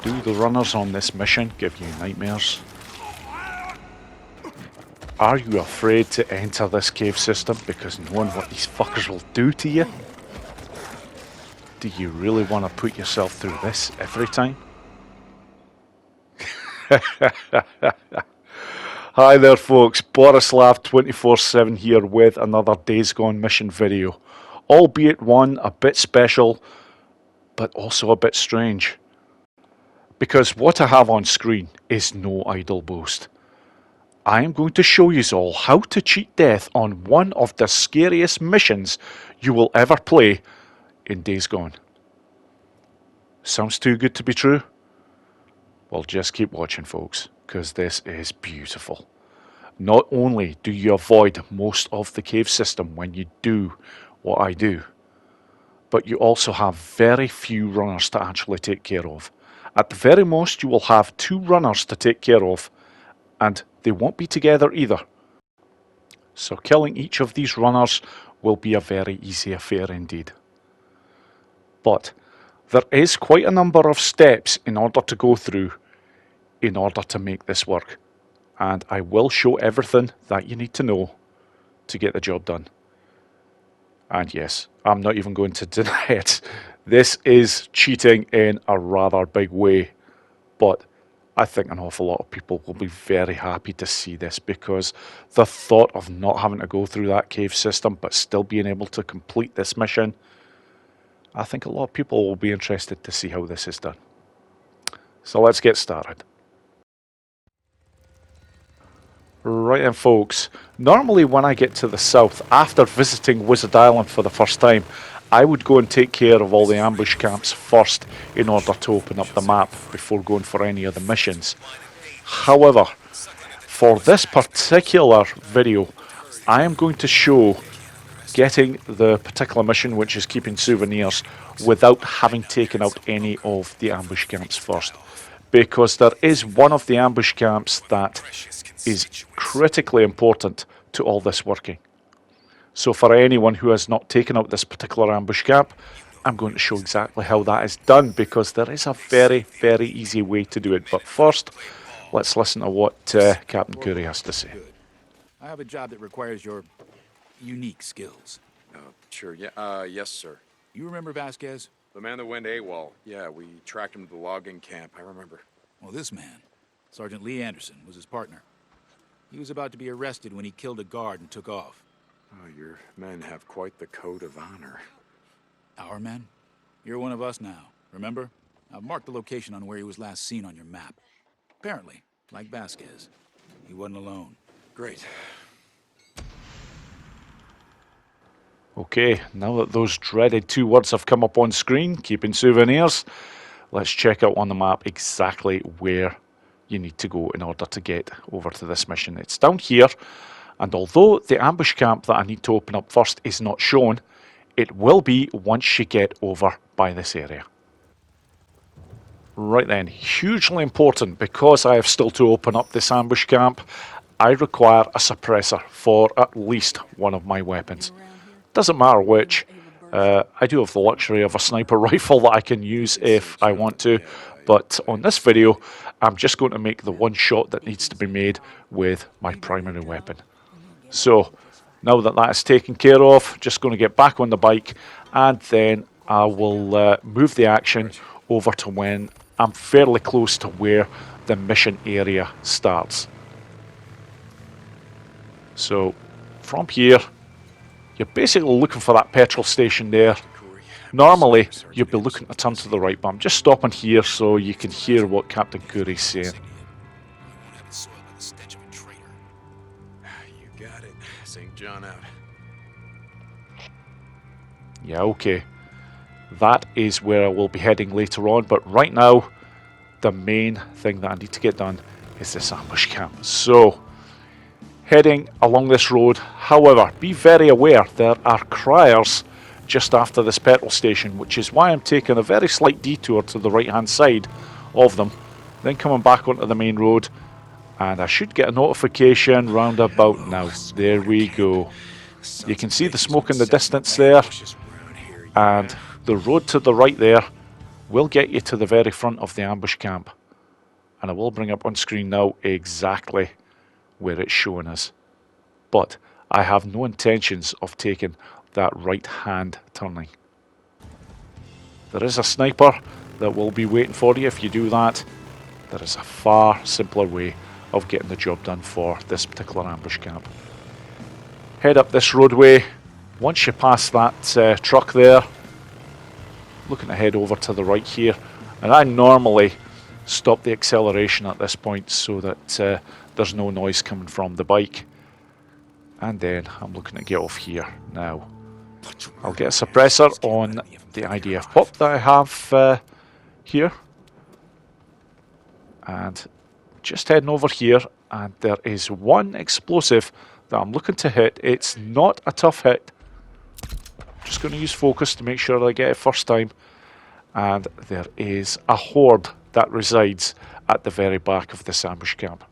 Do the runners on this mission give you nightmares? Are you afraid to enter this cave system because knowing what these fuckers will do to you? Do you really want to put yourself through this every time? Hi there folks, Borislav 24/7 here with another Days Gone mission video. Albeit one a bit special, but also a bit strange. Because what I have on screen is no idle boast. I am going to show you all how to cheat death on one of the scariest missions you will ever play in Days Gone. Sounds too good to be true? Well, just keep watching folks, because this is beautiful. Not only do you avoid most of the cave system when you do what I do, but you also have very few runners to actually take care of. At the very most, you will have 2 runners to take care of, and they won't be together either. So killing each of these runners will be a very easy affair indeed. But there is quite a number of steps in order to go through in order to make this work. And I will show everything that you need to know to get the job done. And yes, I'm not even going to deny it. This is cheating in a rather big way. But I think an awful lot of people will be very happy to see this, because the thought of not having to go through that cave system but still being able to complete this mission, I think a lot of people will be interested to see how this is done. So let's get started. Right then folks, normally when I get to the south after visiting Wizard Island for the first time, I would go and take care of all the ambush camps first in order to open up the map before going for any of the missions. However, for this particular video, I am going to show getting the particular mission, which is keeping souvenirs, without having taken out any of the ambush camps first. Because there is one of the ambush camps that is critically important to all this working. So for anyone who has not taken out this particular ambush camp, I'm going to show exactly how that is done, because there is a very, very easy way to do it. But first, let's listen to what Captain Curry has to say. I have a job that requires your unique skills. Sure, yeah, yes, sir. You remember Vasquez? The man that went AWOL. Yeah, we tracked him to the logging camp, I remember. Well, this man, Sergeant Lee Anderson, was his partner. He was about to be arrested when he killed a guard and took off. Oh, your men have quite the code of honor. Our men? You're one of us now, remember? I've marked the location on where he was last seen on your map. Apparently, like Vasquez, he wasn't alone. Great. Okay, now that those dreaded 2 words have come up on screen, keeping souvenirs, let's check out on the map exactly where you need to go in order to get over to this mission. It's down here, and although the ambush camp that I need to open up first is not shown, it will be once you get over by this area. Right then, hugely important, because I have still to open up this ambush camp, I require a suppressor for at least one of my weapons. Doesn't matter which. I do have the luxury of a sniper rifle that I can use if I want to, but on this video I'm just going to make the one shot that needs to be made with my primary weapon. So now that that is taken care of, just going to get back on the bike, and then I will move the action over to when I'm fairly close to where the mission area starts. So from here, you're basically looking for that petrol station there. Normally, you'd be looking to turn to the right, but I'm just stopping here so you can hear what Captain Curry's saying. You got it. St. John out. Yeah, okay. That is where I will be heading later on, but right now, the main thing that I need to get done is this ambush camp. So, heading along this road. However, be very aware there are criers just after this petrol station, which is why I'm taking a very slight detour to the right hand side of them, then coming back onto the main road, and I should get a notification round about now. There we go. You can see the smoke in the distance there, and the road to the right there will get you to the very front of the ambush camp. And I will bring up on screen now exactly where it's showing us. But I have no intentions of taking that right hand turning. There is a sniper that will be waiting for you if you do that. There is a far simpler way of getting the job done for this particular ambush camp. Head up this roadway. Once you pass that truck there, looking to head over to the right here. And I normally stop the acceleration at this point so that there's no noise coming from the bike. And then I'm looking to get off here now. I'll get a suppressor on the IDF pop that I have here. And just heading over here, and there is one explosive that I'm looking to hit. It's not a tough hit. Just going to use focus to make sure that I get it first time. And there is a horde that resides at the very back of this ambush camp.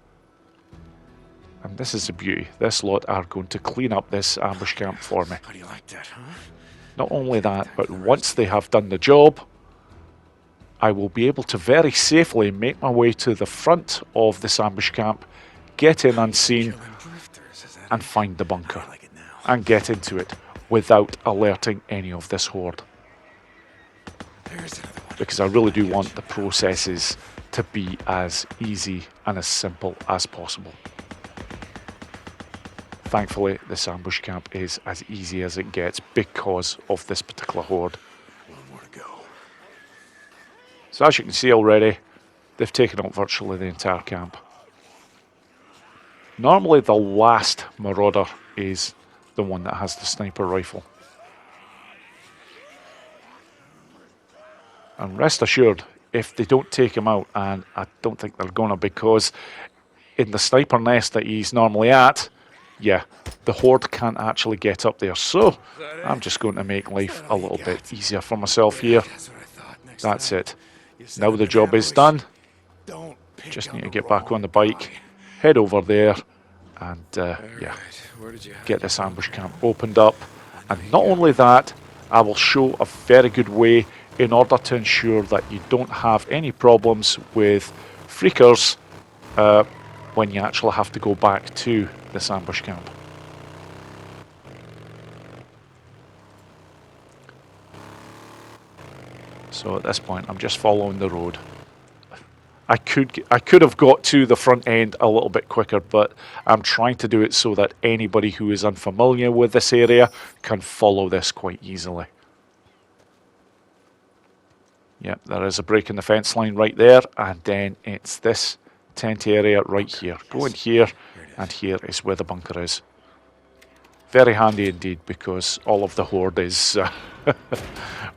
And this is the beauty. This lot are going to clean up this ambush camp for me. How do you like that, huh? Not only that, but once they have done the job, I will be able to very safely make my way to the front of this ambush camp, get in unseen, and find the bunker, and get into it without alerting any of this horde. Because I really do want the processes to be as easy and as simple as possible. Thankfully, this ambush camp is as easy as it gets because of this particular horde. One more to go. So as you can see already, they've taken out virtually the entire camp. Normally the last marauder is the one that has the sniper rifle. And rest assured, if they don't take him out, and I don't think they're gonna, because in the sniper nest that he's normally at, yeah, the horde can't actually get up there. So I'm just going to make life a little bit easier for myself here. That's it. Now the job is done. Just need to get back on the bike, head over there, and yeah, get this ambush camp opened up. And not only that, I will show a very good way in order to ensure that you don't have any problems with freakers when you actually have to go back to this ambush camp. So at this point, I'm just following the road. I could have got to the front end a little bit quicker, but I'm trying to do it so that anybody who is unfamiliar with this area can follow this quite easily. Yep, there is a break in the fence line right there, and then it's this tent area right here. Go in here, and here is where the bunker is. Very handy indeed, because all of the horde is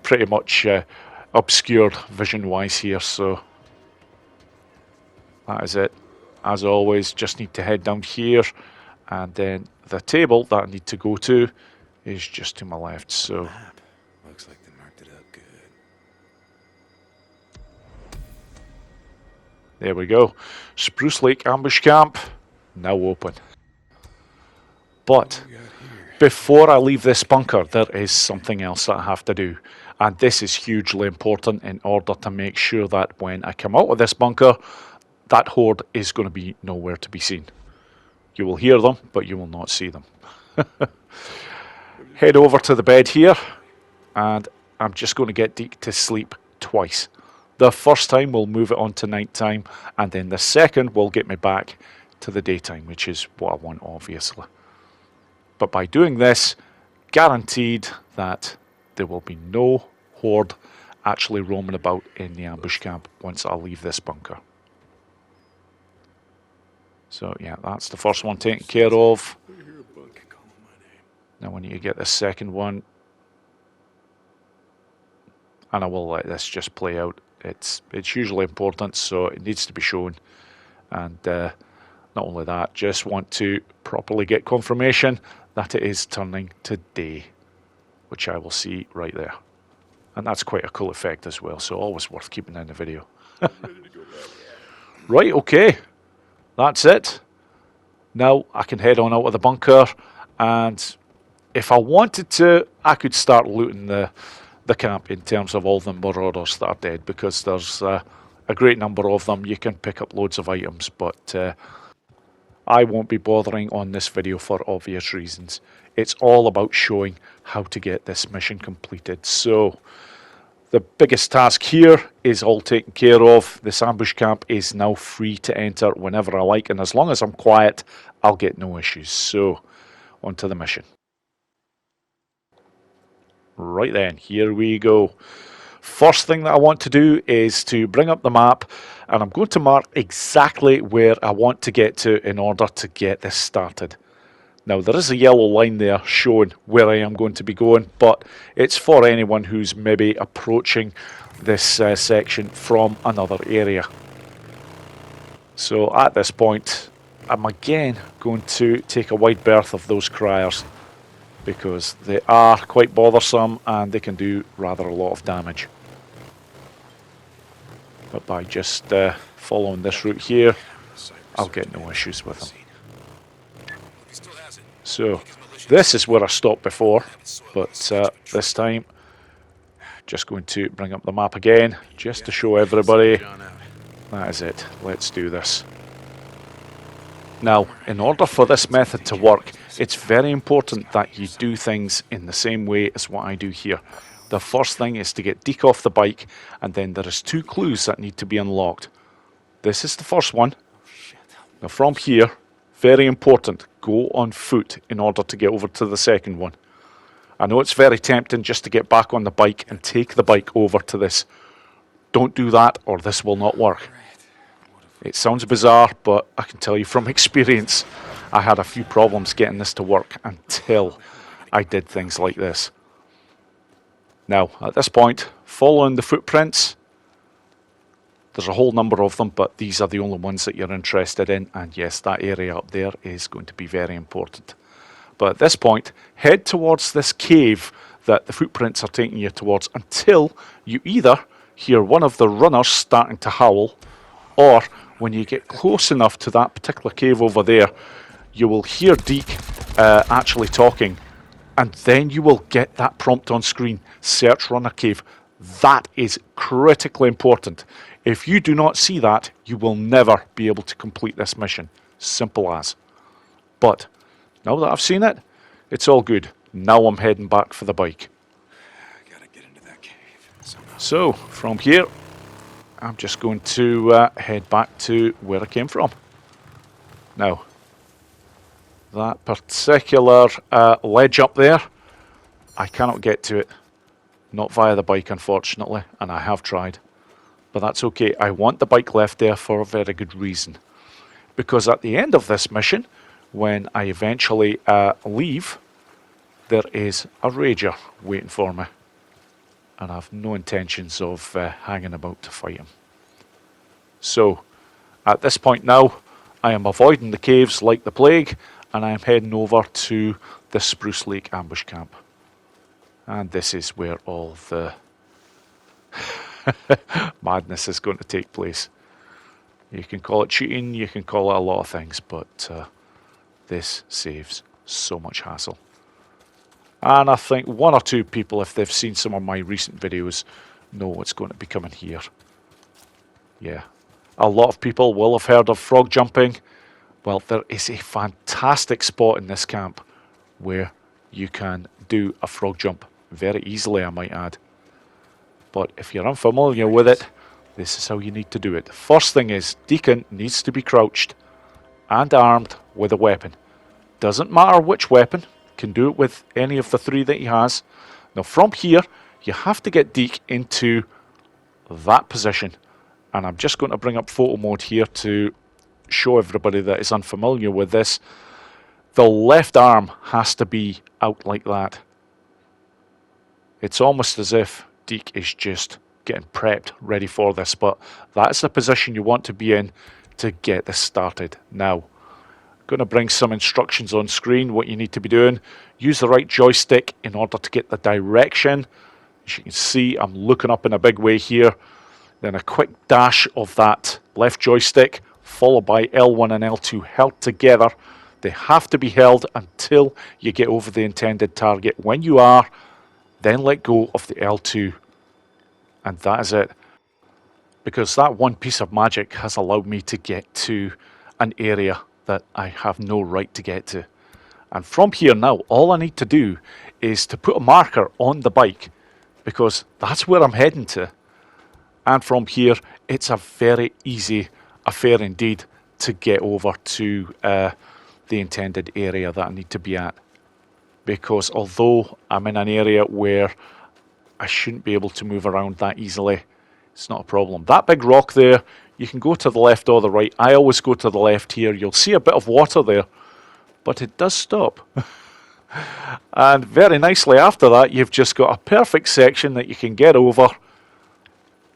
pretty much obscured vision-wise here, so that is it. As always, just need to head down here, and then the table that I need to go to is just to my left, so... Looks like they marked it up good. There we go. Spruce Lake Ambush Camp, now open. But before I leave this bunker, there is something else that I have to do. And this is hugely important in order to make sure that when I come out of this bunker, that horde is going to be nowhere to be seen. You will hear them, but you will not see them. Head over to the bed here, and I'm just going to get Deke to sleep twice. The first time we'll move it on to night time, and then the second will get me back to the daytime, which is what I want, obviously. But by doing this, guaranteed that there will be no horde actually roaming about in the ambush camp once I leave this bunker. So yeah, that's the first one taken care of. Now we need to get the second one. And I will let this just play out. It's usually important, so it needs to be shown. And not only that, just want to properly get confirmation that it is turning to day, which I will see right there. And that's quite a cool effect as well, so always worth keeping in the video. Right, okay. That's it. Now I can head on out of the bunker, and if I wanted to, I could start looting the the camp in terms of all the marauders that are dead, because there's a great number of them. You can pick up loads of items, but I won't be bothering on this video for obvious reasons. It's all about showing how to get this mission completed. So the biggest task here is all taken care of. This ambush camp is now free to enter whenever I like, and as long as I'm quiet, I'll get no issues. So on to the mission. Right then, here we go. First thing that I want to do is to bring up the map, and I'm going to mark exactly where I want to get to in order to get this started. Now, there is a yellow line there showing where I am going to be going, but it's for anyone who's maybe approaching this section from another area. So at this point, I'm again going to take a wide berth of those criers, because they are quite bothersome and they can do rather a lot of damage. But by just following this route here, I'll get no issues with them. So this is where I stopped before, but this time just going to bring up the map again just to show everybody. That is it. Let's do this. Now, in order for this method to work, it's very important that you do things in the same way as what I do here. The first thing is to get Deke off the bike, and then there is 2 clues that need to be unlocked. This is the first one. Now from here, very important, go on foot in order to get over to the second one. I know it's very tempting just to get back on the bike and take the bike over to this. Don't do that, or this will not work. It sounds bizarre, but I can tell you from experience, I had a few problems getting this to work until I did things like this. Now, at this point, following the footprints, there's a whole number of them, but these are the only ones that you're interested in, and yes, that area up there is going to be very important. But at this point, head towards this cave that the footprints are taking you towards until you either hear one of the runners starting to howl, or when you get close enough to that particular cave over there, you will hear Deke actually talking, and then you will get that prompt on screen, search runner cave. That is critically important. If you do not see that, you will never be able to complete this mission. Simple as. But now that I've seen it, it's all good. Now I'm heading back for the bike. Gotta get into that cave somehow. So from here, I'm just going to head back to where I came from. Now, that particular ledge up there, I cannot get to it. Not via the bike, unfortunately, and I have tried. But that's okay. I want the bike left there for a very good reason. Because at the end of this mission, when I eventually leave, there is a rager waiting for me. And I have no intentions of hanging about to fight him. So, at this point now, I am avoiding the caves like the plague, and I am heading over to the Spruce Lake ambush camp. And this is where all the madness is going to take place. You can call it cheating, you can call it a lot of things, but this saves so much hassle. And I think 1 or 2 people, if they've seen some of my recent videos, know what's going to be coming here. Yeah. A lot of people will have heard of frog jumping. Well, there is a fantastic spot in this camp where you can do a frog jump very easily, I might add. But if you're unfamiliar with it, this is how you need to do it. First thing is, Deacon needs to be crouched and armed with a weapon. Doesn't matter which weapon. Can do it with any of the 3 that he has. Now from here, you have to get Deke into that position. And I'm just going to bring up photo mode here to show everybody that is unfamiliar with this. The left arm has to be out like that. It's almost as if Deke is just getting prepped, ready for this, but that's the position you want to be in to get this started. Now, going to bring some instructions on screen, what you need to be doing. Use the right joystick in order to get the direction. As you can see, I'm looking up in a big way here. Then a quick dash of that left joystick, followed by L1 and L2 held together. They have to be held until you get over the intended target. When you are, then let go of the L2, and that is it. Because that one piece of magic has allowed me to get to an area that I have no right to get to. And from here now, all I need to do is to put a marker on the bike, because that's where I'm heading to. And from here, it's a very easy affair indeed to get over to the intended area that I need to be at. Because although I'm in an area where I shouldn't be able to move around that easily, it's not a problem. That big rock there, you can go to the left or the right. I always go to the left here. You'll see a bit of water there, but it does stop. And very nicely after that, you've just got a perfect section that you can get over.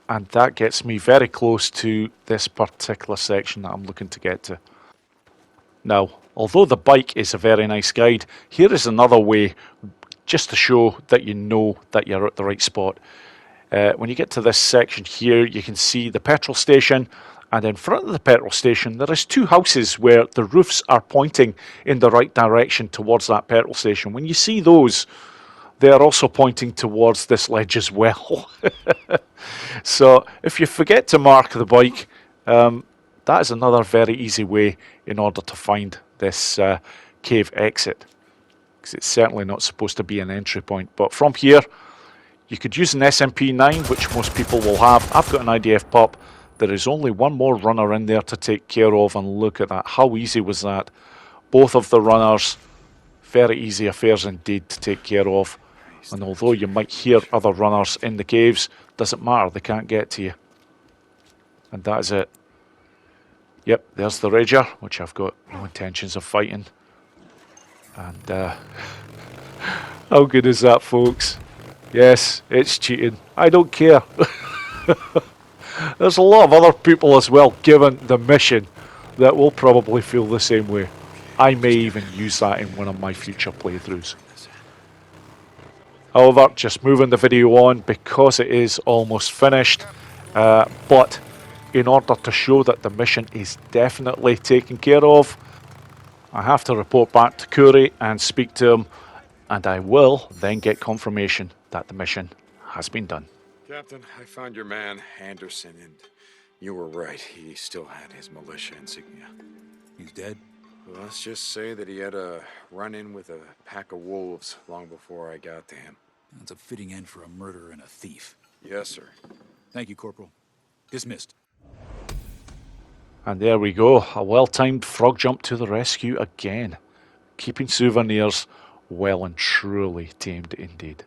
And that gets me very close to this particular section that I'm looking to get to. Now, although the bike is a very nice guide, here is another way just to show that you know that you're at the right spot. When you get to this section here, you can see the petrol station, and in front of the petrol station there is two houses where the roofs are pointing in the right direction towards that petrol station. When you see those, they are also pointing towards this ledge as well. So if you forget to mark the bike, that is another very easy way in order to find this cave exit, because it's certainly not supposed to be an entry point. But from here, you could use an SMP-9, which most people will have. I've got an IDF pup. There is only one more runner in there to take care of, and look at that. How easy was that? Both of the runners, very easy affairs indeed to take care of. And although you might hear other runners in the caves, doesn't matter, they can't get to you. And that is it. Yep, there's the Rager, which I've got no intentions of fighting. And how good is that, folks? Yes, it's cheating. I don't care. There's a lot of other people as well given the mission that will probably feel the same way. I may even use that in one of my future playthroughs. However, just moving the video on because it is almost finished. But in order to show that the mission is definitely taken care of, I have to report back to Curry and speak to him, and I will then get confirmation that the mission has been done. Captain, I found your man, Anderson, and you were right. He still had his militia insignia. He's dead? Well, let's just say that he had a run-in with a pack of wolves long before I got to him. That's a fitting end for a murderer and a thief. Yes, sir. Thank you, Corporal. Dismissed. And there we go, a well-timed frog jump to the rescue again. Keeping Souvenirs well and truly tamed indeed.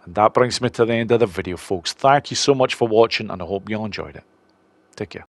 And that brings me to the end of the video, folks. Thank you so much for watching, and I hope you all enjoyed it. Take care.